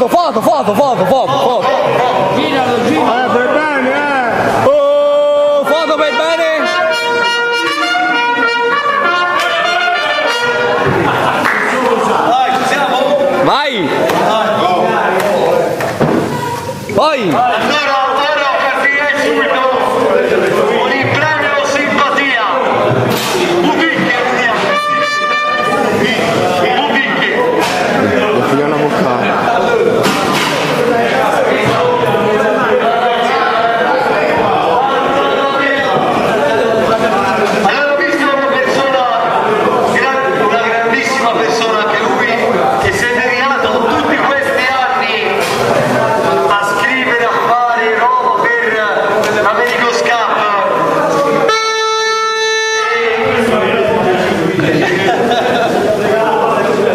foto. Giralo. Per bene, Oh, foto per bene. Dai, ci siamo? Vai. Poi. Allora partirei subito con il premio simpatia. Bubicchi, Devo finire la boccata. Abbiamo visto una grandissima persona anche lui, che si è dedicato tutti questi anni a scrivere, a fare roba per l'Americos Cup.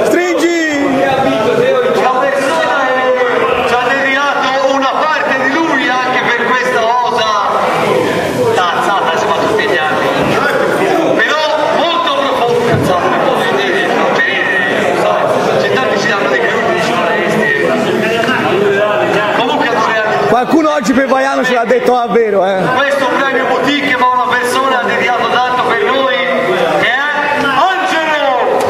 Stringi! Una persona che ci ha dedicato una parte di lui anche per questa cosa tazzata, si fa tutti gli anni. Però molto profonda, insomma, potete vedere, lo sai. C'è tanti ci danno dei crudi, comunque Qualcuno oggi per Vaiano ce l'ha detto davvero, questo premio boutique ma una persona ha dedicato tanto per noi che è Angelo!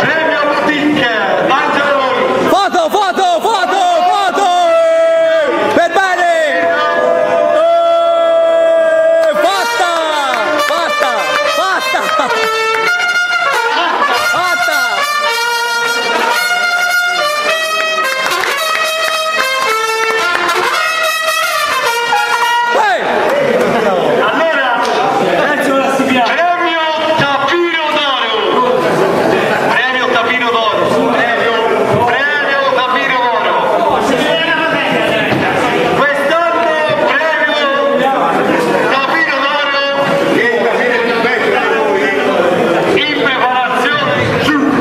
Premio boutique Angelo! Foto! Per bene! Fatta! Allora, premio Tapiro d'Oro. Premio Tapiro d'Oro. Premio Tapiro d'Oro. Quest'anno premio Tapiro d'Oro in preparazione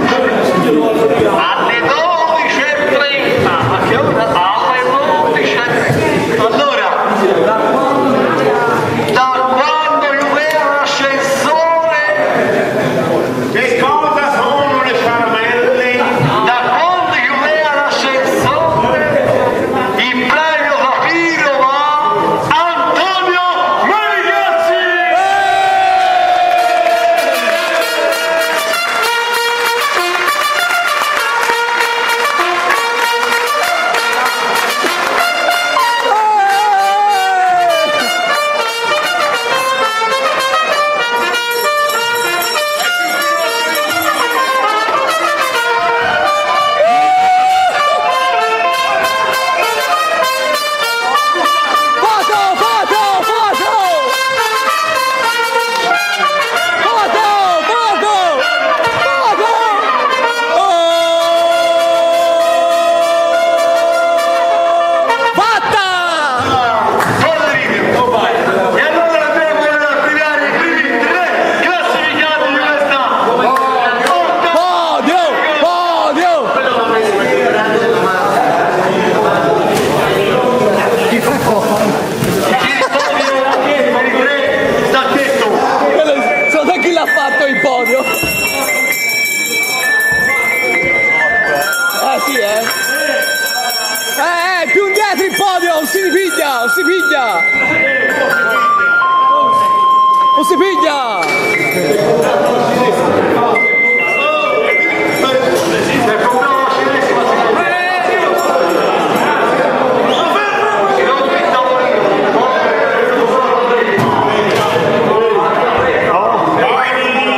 alle 12:30. A che ora? Alle 12:30. Allora, da quando Juve l'ascensore, Che cosa sono le caramelle? da quando Juve l'ascensore, il premio Papiro va a Antonio Manicazzi! E allora andiamo ad affidare i primi 3 classificati di quest'anno. Podio! Per i 3 sta detto. So chi l'ha fatto il podio? Sì, più indietro il podio, non si piglia!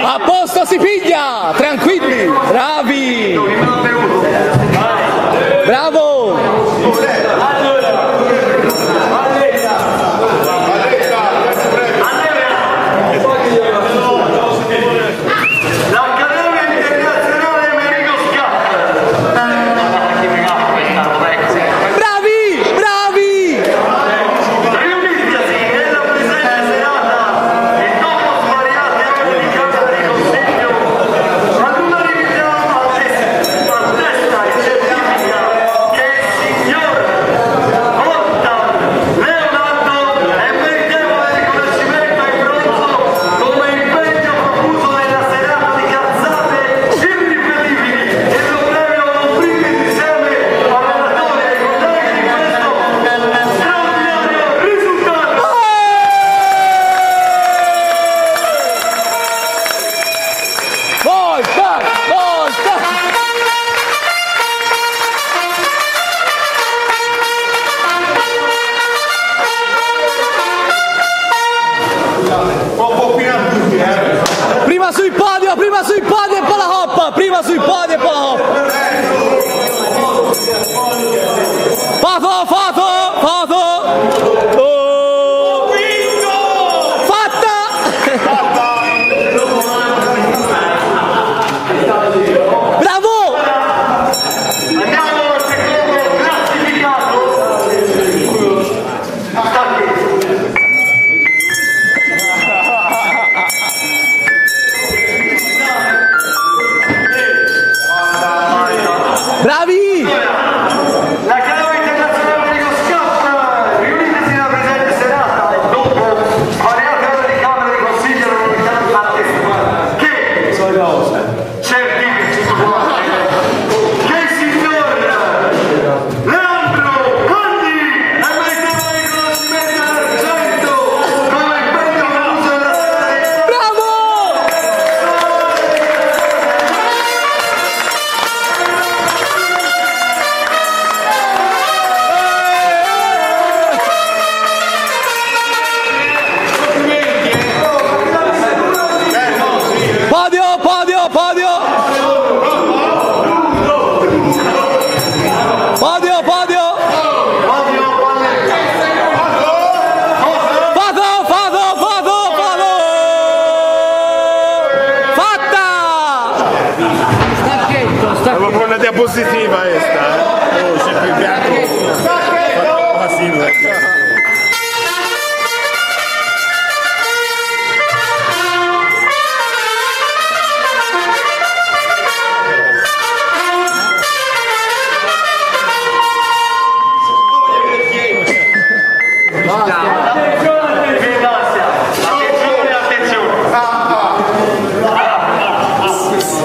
A posto si piglia! Tranquilli! Bravi! Bravo! L'Accademia Internazionale Americos Cup. Bravi! Riunitasi nella presente serata e dopo svariate ore di camera di consiglio Proprio una diapositiva questa, Oh, c'è più bianco.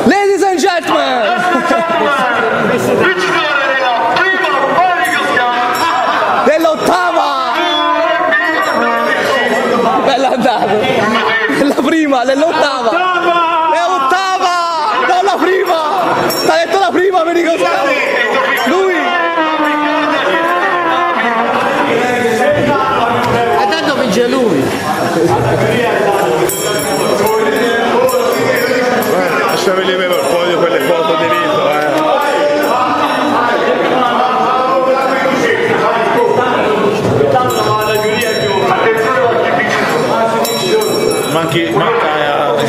Ladies and gentlemen, dell'ottava, bella andata, della prima, dell'ottava, l'ottava, non la prima, t'ha detto la prima, mi ricordo, lui, e tanto vince lui. Lasciami libero il podio per le foto di Vito,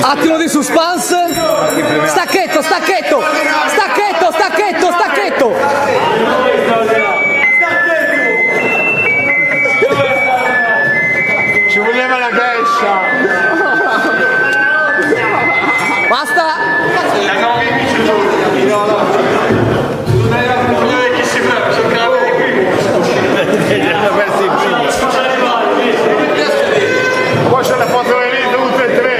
Attimo di suspense. Stacchetto, stacchetto, stacchetto, stacchetto, stacchetto. Ci voleva la gescia. Basta. Poi c'è la foto di Vito tutte e tre,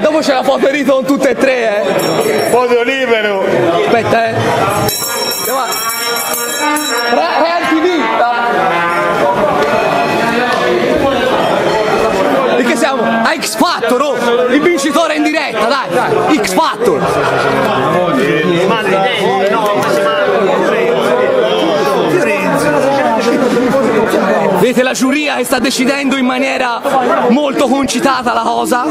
Dopo c'è la foto di Rito con tutte e tre, Podio libero. Aspetta, Real TV. Di che siamo? A X Factor, oh! Il vincitore in diretta, dai! X Factor! Vedete la giuria che sta decidendo in maniera molto concitata la cosa?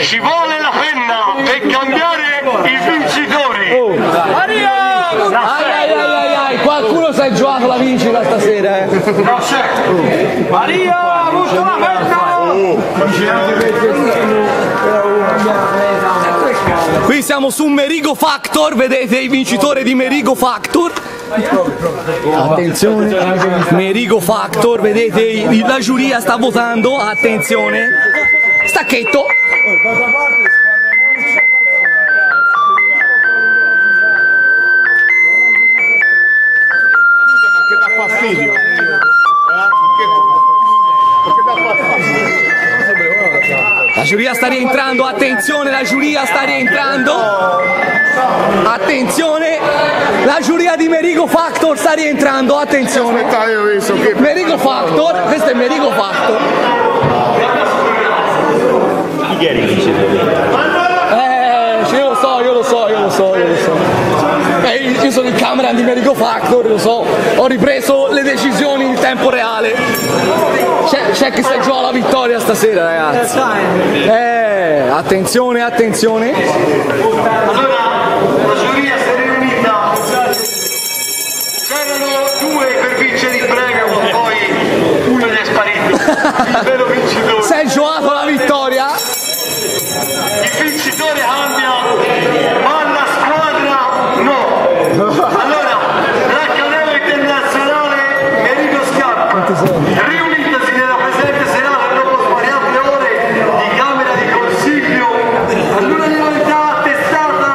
Ci vuole la penna per cambiare il vincitore. Ai, qualcuno si è giocato la vincita stasera, Non c'è. Maria, ha avuto la penna. Qui siamo su Merigo Factor, vedete il vincitore di Merigo Factor. Attenzione, Merigo Factor, vedete la giuria sta votando, attenzione. Stacchetto. Che dà fastidio. La giuria sta rientrando, attenzione, la giuria sta rientrando. Attenzione, la giuria di Merigo Factor sta rientrando, attenzione. Aspetta, io ho visto che... Merigo Factor, questo è Merigo Factor. Io lo so. Io sono il cameraman di Merigo Factor, lo so. Ho ripreso le decisioni in tempo reale. C'è chi si gioca la vittoria stasera, ragazzi. Attenzione. Allora, la giuria si è riunita. C'erano due per vincere il premio, ma poi uno gli è sparito. Il vero vincitore. Si è giocato la vittoria. Il vincitore cambia, ma la squadra no. Allora, l'Accademia Internazionale Merigo Scarpa, riunitasi nella presente serata dopo svariate ore di camera di consiglio, all'unanimità attestata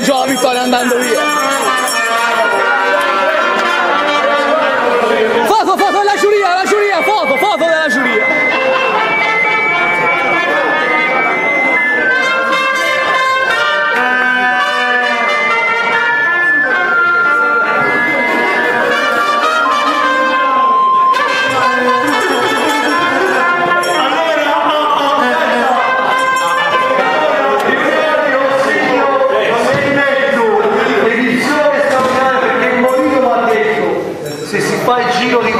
c'è già la vittoria andando via. Foto della giuria, foto della giuria. Se si fa il giro di